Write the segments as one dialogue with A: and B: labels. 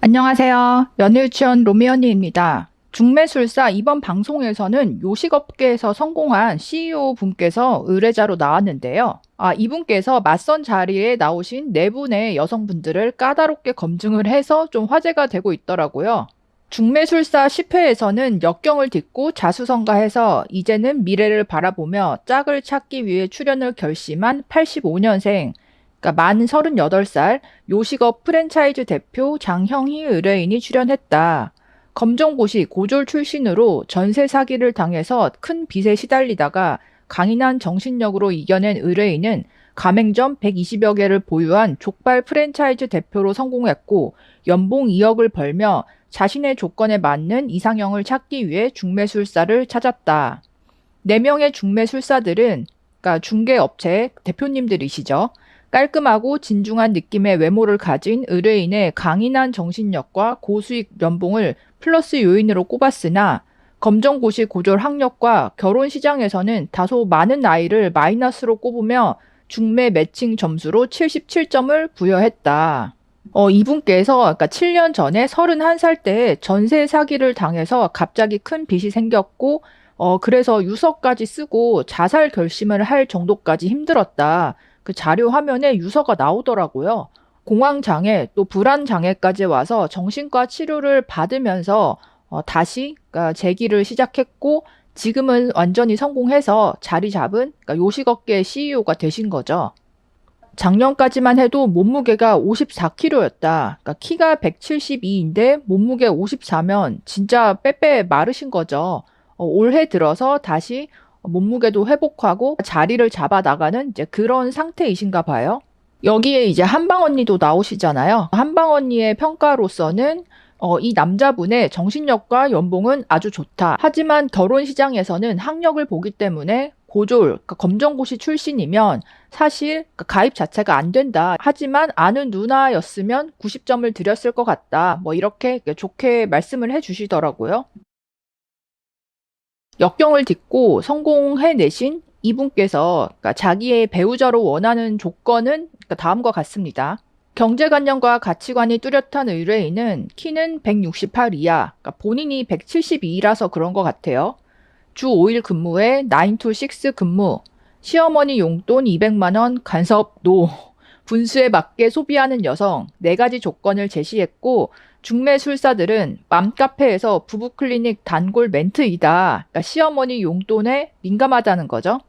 A: 안녕하세요. 연애유치원 로미언니입니다. 중매술사 이번 방송에서는 요식업계에서 성공한 CEO 분께서 의뢰자로 나왔는데요. 이분께서 맞선 자리에 나오신 네 분의 여성분들을 까다롭게 검증을 해서 좀 화제가 되고 있더라고요. 중매술사 10회에서는 역경을 딛고 자수성가해서 이제는 미래를 바라보며 짝을 찾기 위해 출연을 결심한 85년생, 그러니까 만 38살 요식업 프랜차이즈 대표 장형희 의뢰인이 출연했다. 검정고시 고졸 출신으로 전세 사기를 당해서 큰 빚에 시달리다가 강인한 정신력으로 이겨낸 의뢰인은 가맹점 120여 개를 보유한 족발 프랜차이즈 대표로 성공했고 연봉 2억을 벌며 자신의 조건에 맞는 이상형을 찾기 위해 중매술사를 찾았다. 4명의 중매술사들은 그러니까 중개업체 대표님들이시죠. 깔끔하고 진중한 느낌의 외모를 가진 의뢰인의 강인한 정신력과 고수익 연봉을 플러스 요인으로 꼽았으나 검정고시 고졸 학력과 결혼 시장에서는 다소 많은 나이를 마이너스로 꼽으며 중매 매칭 점수로 77점을 부여했다. 이분께서 그러니까 7년 전에 31살 때 전세 사기를 당해서 갑자기 큰 빚이 생겼고 그래서 유서까지 쓰고 자살 결심을 할 정도까지 힘들었다. 그 자료 화면에 유서가 나오더라고요. 공황장애 또 불안장애까지 와서 정신과 치료를 받으면서 다시 그러니까 재기를 시작했고 지금은 완전히 성공해서 자리 잡은 그러니까 요식업계 CEO가 되신 거죠. 작년까지만 해도 몸무게가 54kg였다. 그러니까 키가 172인데 몸무게 54면 진짜 빼빼 마르신 거죠. 올해 들어서 다시 몸무게도 회복하고 자리를 잡아 나가는 이제 그런 상태이신가 봐요. 여기에 이제 한방 언니도 나오시잖아요. 한방 언니의 평가로서는 이 남자분의 정신력과 연봉은 아주 좋다. 하지만 결혼 시장에서는 학력을 보기 때문에 고졸, 그러니까 검정고시 출신이면 사실 가입 자체가 안 된다. 하지만 아는 누나였으면 90점을 드렸을 것 같다. 뭐 이렇게 좋게 말씀을 해주시더라고요. 역경을 딛고 성공해내신 이분께서 그러니까 자기의 배우자로 원하는 조건은 그러니까 다음과 같습니다. 경제관념과 가치관이 뚜렷한 의뢰인은 키는 168 이하, 그러니까 본인이 172라서 그런 것 같아요. 주 5일 근무에 9 to 6 근무, 시어머니 용돈 200만 원 간섭 노, 분수에 맞게 소비하는 여성 4가지 조건을 제시했고 중매술사들은 맘카페에서 부부클리닉 단골 멘트이다. 그러니까 시어머니 용돈에 민감하다는 거죠.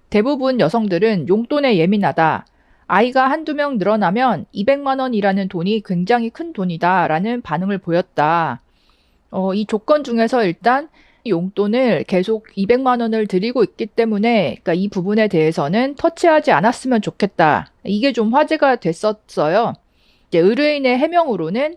A: 대부분 여성들은 용돈에 예민하다. 아이가 한두 명 늘어나면 200만 원이라는 돈이 굉장히 큰 돈이다 라는 반응을 보였다. 이 조건 중에서 일단 용돈을 계속 200만 원을 드리고 있기 때문에 그러니까 이 부분에 대해서는 터치하지 않았으면 좋겠다. 이게 좀 화제가 됐었어요. 이제 의뢰인의 해명으로는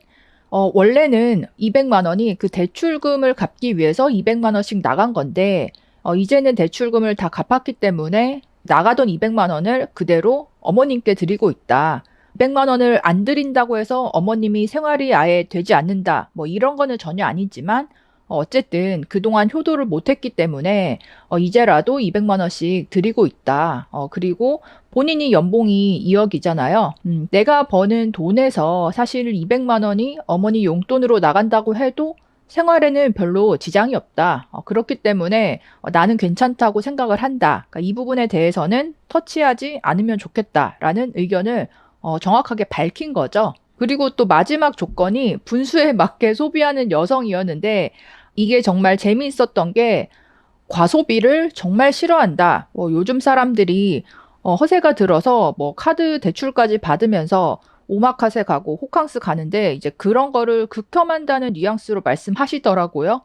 A: 원래는 200만 원이 그 대출금을 갚기 위해서 200만 원씩 나간 건데 이제는 대출금을 다 갚았기 때문에 나가던 200만 원을 그대로 어머님께 드리고 있다. 200만 원을 안 드린다고 해서 어머님이 생활이 아예 되지 않는다. 뭐 이런 거는 전혀 아니지만 어쨌든 그동안 효도를 못했기 때문에 이제라도 200만 원씩 드리고 있다. 그리고 본인이 연봉이 2억이잖아요. 내가 버는 돈에서 사실 200만 원이 어머니 용돈으로 나간다고 해도 생활에는 별로 지장이 없다. 그렇기 때문에 나는 괜찮다고 생각을 한다. 그러니까 이 부분에 대해서는 터치하지 않으면 좋겠다라는 의견을 정확하게 밝힌 거죠. 그리고 또 마지막 조건이 분수에 맞게 소비하는 여성이었는데 이게 정말 재미있었던 게 과소비를 정말 싫어한다. 요즘 사람들이 허세가 들어서 뭐 카드 대출까지 받으면서 오마카세 가고 호캉스 가는데 이제 그런 거를 극혐한다는 뉘앙스로 말씀하시더라고요.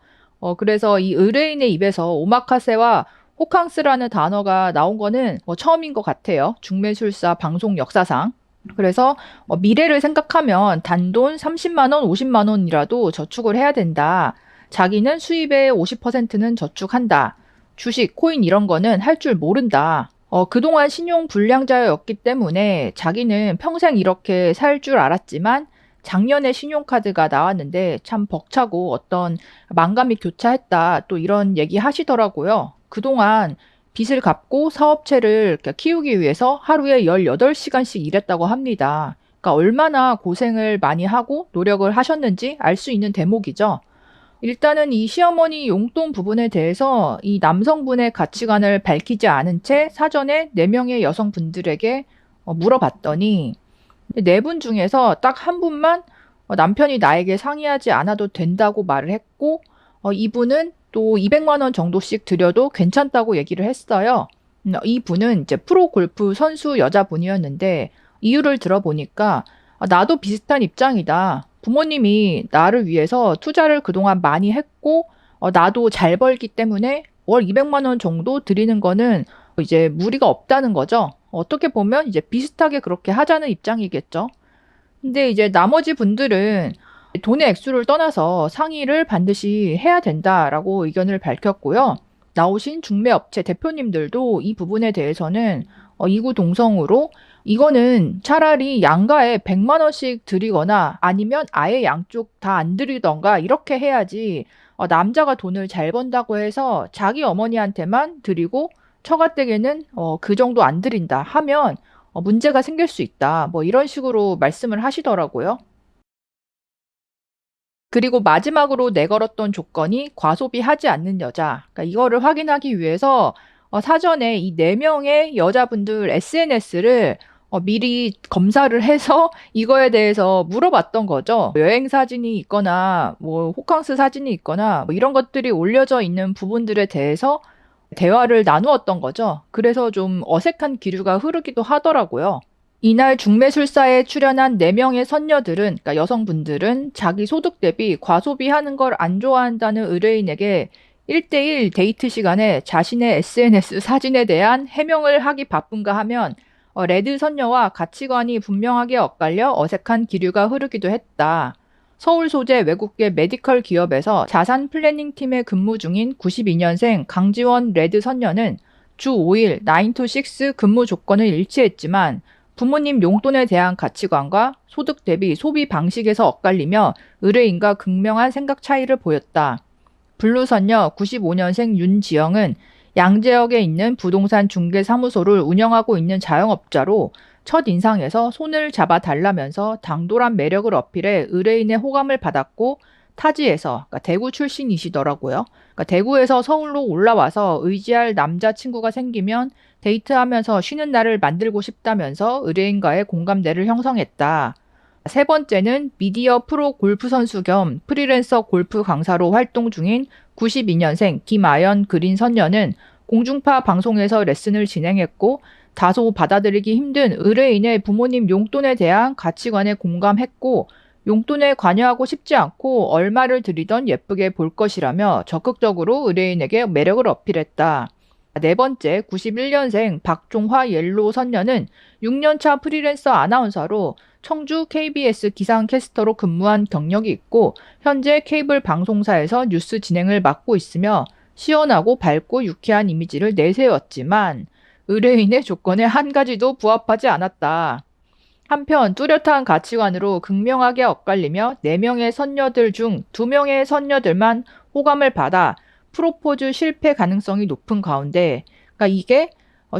A: 그래서 이 의뢰인의 입에서 오마카세와 호캉스라는 단어가 나온 거는 처음인 것 같아요. 중매술사 방송 역사상. 그래서 미래를 생각하면 단돈 30만 원, 50만 원이라도 저축을 해야 된다. 자기는 수입의 50%는 저축한다. 주식, 코인 이런 거는 할 줄 모른다. 그동안 신용 불량자였기 때문에 자기는 평생 이렇게 살 줄 알았지만 작년에 신용카드가 나왔는데 참 벅차고 어떤 만감이 교차했다. 또 이런 얘기 하시더라고요. 그동안 빚을 갚고 사업체를 키우기 위해서 하루에 18시간씩 일했다고 합니다. 그러니까 얼마나 고생을 많이 하고 노력을 하셨는지 알 수 있는 대목이죠. 일단은 이 시어머니 용돈 부분에 대해서 이 남성분의 가치관을 밝히지 않은 채 사전에 4명의 여성분들에게 물어봤더니 4분 중에서 딱 한 분만 남편이 나에게 상의하지 않아도 된다고 말을 했고 이분은 또 200만 원 정도씩 드려도 괜찮다고 얘기를 했어요. 이분은 이제 프로 골프 선수 여자분이었는데 이유를 들어보니까 나도 비슷한 입장이다. 부모님이 나를 위해서 투자를 그동안 많이 했고 나도 잘 벌기 때문에 월 200만 원 정도 드리는 거는 이제 무리가 없다는 거죠. 어떻게 보면 이제 비슷하게 그렇게 하자는 입장이겠죠. 근데 이제 나머지 분들은 돈의 액수를 떠나서 상의를 반드시 해야 된다라고 의견을 밝혔고요. 나오신 중매업체 대표님들도 이 부분에 대해서는 이구동성으로 이거는 차라리 양가에 100만 원씩 드리거나 아니면 아예 양쪽 다 안 드리던가 이렇게 해야지 남자가 돈을 잘 번다고 해서 자기 어머니한테만 드리고 처가댁에는 그 정도 안 드린다 하면 문제가 생길 수 있다. 뭐 이런 식으로 말씀을 하시더라고요. 그리고 마지막으로 내걸었던 조건이 과소비하지 않는 여자. 그러니까 이거를 확인하기 위해서 사전에 이 4명의 여자분들 SNS를 미리 검사를 해서 이거에 대해서 물어봤던 거죠. 여행 사진이 있거나 뭐 호캉스 사진이 있거나 뭐 이런 것들이 올려져 있는 부분들에 대해서 대화를 나누었던 거죠. 그래서 좀 어색한 기류가 흐르기도 하더라고요. 이날 중매술사에 출연한 4명의 선녀들은, 그러니까 여성분들은 자기 소득 대비 과소비하는 걸 안 좋아한다는 의뢰인에게 1대1 데이트 시간에 자신의 SNS 사진에 대한 해명을 하기 바쁜가 하면 레드 선녀와 가치관이 분명하게 엇갈려 어색한 기류가 흐르기도 했다. 서울 소재 외국계 메디컬 기업에서 자산 플래닝 팀에 근무 중인 92년생 강지원 레드 선녀는 주 5일 9to6 근무 조건을 일치했지만 부모님 용돈에 대한 가치관과 소득 대비 소비 방식에서 엇갈리며 의뢰인과 극명한 생각 차이를 보였다. 블루선녀 95년생 윤지영은 양재역에 있는 부동산 중개사무소를 운영하고 있는 자영업자로 첫인상에서 손을 잡아달라면서 당돌한 매력을 어필해 의뢰인의 호감을 받았고 타지에서, 그러니까 대구 출신이시더라고요. 그러니까 대구에서 서울로 올라와서 의지할 남자친구가 생기면 데이트하면서 쉬는 날을 만들고 싶다면서 의뢰인과의 공감대를 형성했다. 세 번째는 미디어 프로 골프 선수 겸 프리랜서 골프 강사로 활동 중인 92년생 김아연 그린 선녀는 공중파 방송에서 레슨을 진행했고 다소 받아들이기 힘든 의뢰인의 부모님 용돈에 대한 가치관에 공감했고 용돈에 관여하고 싶지 않고 얼마를 드리던 예쁘게 볼 것이라며 적극적으로 의뢰인에게 매력을 어필했다. 네 번째, 91년생 박종화 옐로우 선녀는 6년차 프리랜서 아나운서로 청주 KBS 기상캐스터로 근무한 경력이 있고 현재 케이블 방송사에서 뉴스 진행을 맡고 있으며 시원하고 밝고 유쾌한 이미지를 내세웠지만 의뢰인의 조건에 한 가지도 부합하지 않았다. 한편 뚜렷한 가치관으로 극명하게 엇갈리며 4명의 선녀들 중 2명의 선녀들만 호감을 받아 프로포즈 실패 가능성이 높은 가운데, 그러니까 이게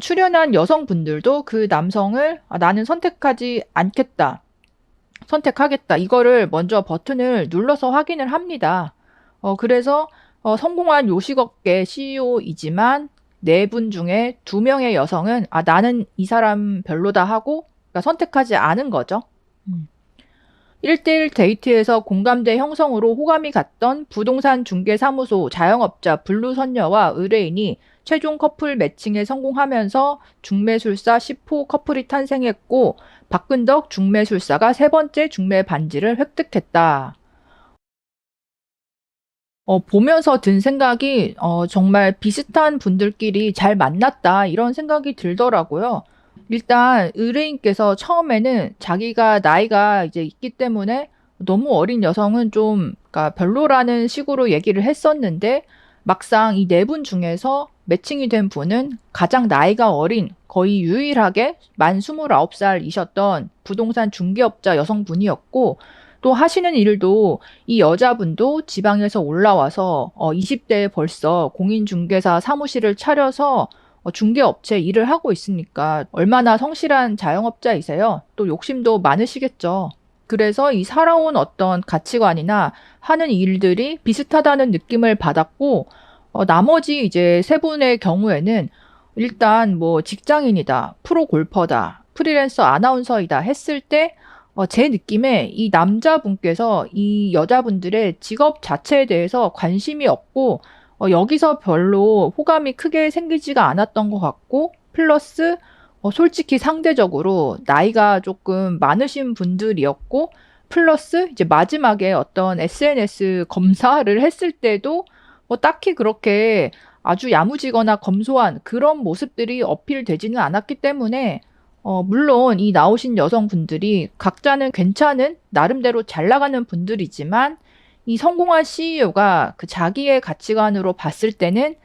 A: 출연한 여성분들도 그 남성을 나는 선택하지 않겠다, 선택하겠다, 이거를 먼저 버튼을 눌러서 확인을 합니다. 그래서 성공한 요식업계 CEO이지만 4분 중에 2명의 여성은 나는 이 사람 별로다 하고 그러니까 선택하지 않은 거죠. 1대1 데이트에서 공감대 형성으로 호감이 갔던 부동산 중개사무소 자영업자 블루선녀와 의뢰인이 최종 커플 매칭에 성공하면서 중매술사 10호 커플이 탄생했고 박근덕 중매술사가 3번째 중매 반지를 획득했다. 보면서 든 생각이 정말 비슷한 분들끼리 잘 만났다 이런 생각이 들더라고요. 일단 의뢰인께서 처음에는 자기가 나이가 이제 있기 때문에 너무 어린 여성은 좀 그러니까 별로라는 식으로 얘기를 했었는데 막상 이 4분 중에서 매칭이 된 분은 가장 나이가 어린 거의 유일하게 만 29살이셨던 부동산 중개업자 여성분이었고 또 하시는 일도 이 여자분도 지방에서 올라와서 20대에 벌써 공인중개사 사무실을 차려서 중개업체 일을 하고 있으니까 얼마나 성실한 자영업자이세요. 또 욕심도 많으시겠죠. 그래서 이 살아온 어떤 가치관이나 하는 일들이 비슷하다는 느낌을 받았고, 나머지 이제 세 분의 경우에는 일단 뭐 직장인이다, 프로 골퍼다, 프리랜서 아나운서이다 했을 때, 제 느낌에 이 남자분께서 이 여자분들의 직업 자체에 대해서 관심이 없고, 여기서 별로 호감이 크게 생기지가 않았던 것 같고, 플러스 솔직히 상대적으로 나이가 조금 많으신 분들이었고, 플러스 이제 마지막에 어떤 SNS 검사를 했을 때도 딱히 그렇게 아주 야무지거나 검소한 그런 모습들이 어필되지는 않았기 때문에, 물론 이 나오신 여성분들이 각자는 괜찮은 나름대로 잘 나가는 분들이지만, 이 성공한 CEO가 그 자기의 가치관으로 봤을 때는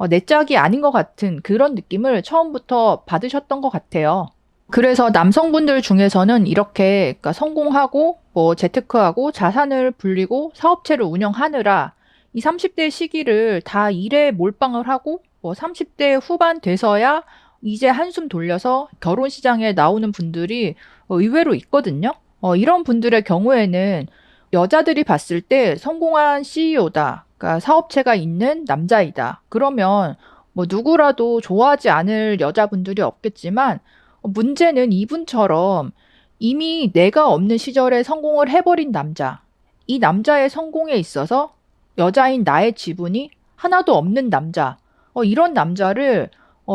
A: 내 짝이 아닌 것 같은 그런 느낌을 처음부터 받으셨던 것 같아요. 그래서 남성분들 중에서는 이렇게 그러니까 성공하고 뭐 재테크하고 자산을 불리고 사업체를 운영하느라 이 30대 시기를 다 일에 몰빵을 하고 뭐 30대 후반 돼서야 이제 한숨 돌려서 결혼 시장에 나오는 분들이 의외로 있거든요. 이런 분들의 경우에는 여자들이 봤을 때 성공한 CEO다. 그러니까 사업체가 있는 남자이다. 그러면 뭐 누구라도 좋아하지 않을 여자분들이 없겠지만 문제는 이분처럼 이미 내가 없는 시절에 성공을 해버린 남자. 이 남자의 성공에 있어서 여자인 나의 지분이 하나도 없는 남자. 이런 남자를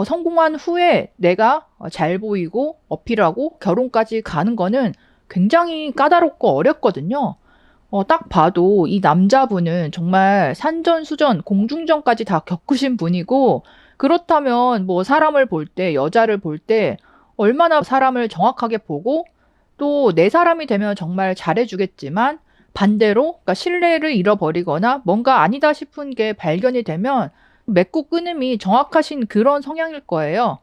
A: 성공한 후에 내가 잘 보이고 어필하고 결혼까지 가는 거는 굉장히 까다롭고 어렵거든요. 딱 봐도 이 남자분은 정말 산전수전, 공중전까지 다 겪으신 분이고, 그렇다면 뭐 사람을 볼 때, 여자를 볼 때, 얼마나 사람을 정확하게 보고, 또 내 사람이 되면 정말 잘해주겠지만, 반대로, 그러니까 신뢰를 잃어버리거나 뭔가 아니다 싶은 게 발견이 되면, 맺고 끊음이 정확하신 그런 성향일 거예요.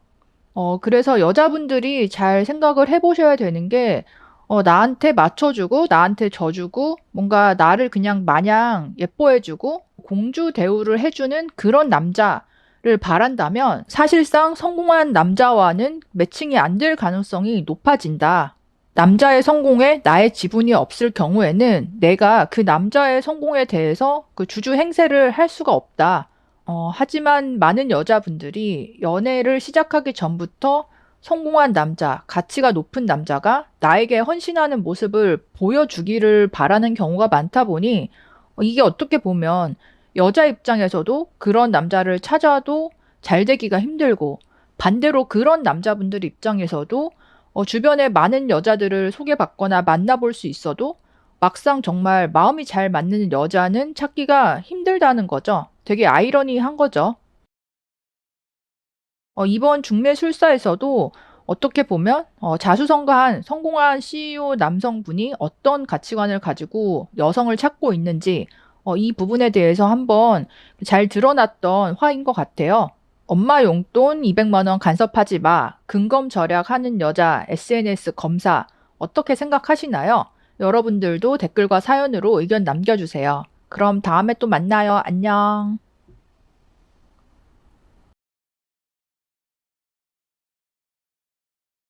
A: 그래서 여자분들이 잘 생각을 해보셔야 되는 게, 나한테 맞춰주고, 나한테 져주고, 뭔가 나를 그냥 마냥 예뻐해주고, 공주 대우를 해주는 그런 남자를 바란다면, 사실상 성공한 남자와는 매칭이 안 될 가능성이 높아진다. 남자의 성공에 나의 지분이 없을 경우에는 내가 그 남자의 성공에 대해서 그 주주 행세를 할 수가 없다. 하지만 많은 여자분들이 연애를 시작하기 전부터 성공한 남자, 가치가 높은 남자가 나에게 헌신하는 모습을 보여주기를 바라는 경우가 많다 보니 이게 어떻게 보면 여자 입장에서도 그런 남자를 찾아도 잘 되기가 힘들고 반대로 그런 남자분들 입장에서도 주변에 많은 여자들을 소개받거나 만나볼 수 있어도 막상 정말 마음이 잘 맞는 여자는 찾기가 힘들다는 거죠. 되게 아이러니한 거죠. 이번 중매술사에서도 어떻게 보면 자수성가한 성공한 CEO 남성분이 어떤 가치관을 가지고 여성을 찾고 있는지 이 부분에 대해서 한번 잘 드러났던 화인 것 같아요. 엄마 용돈 200만 원 간섭하지 마. 근검 절약하는 여자 SNS 검사 어떻게 생각하시나요? 여러분들도 댓글과 사연으로 의견 남겨주세요. 그럼 다음에 또 만나요. 안녕.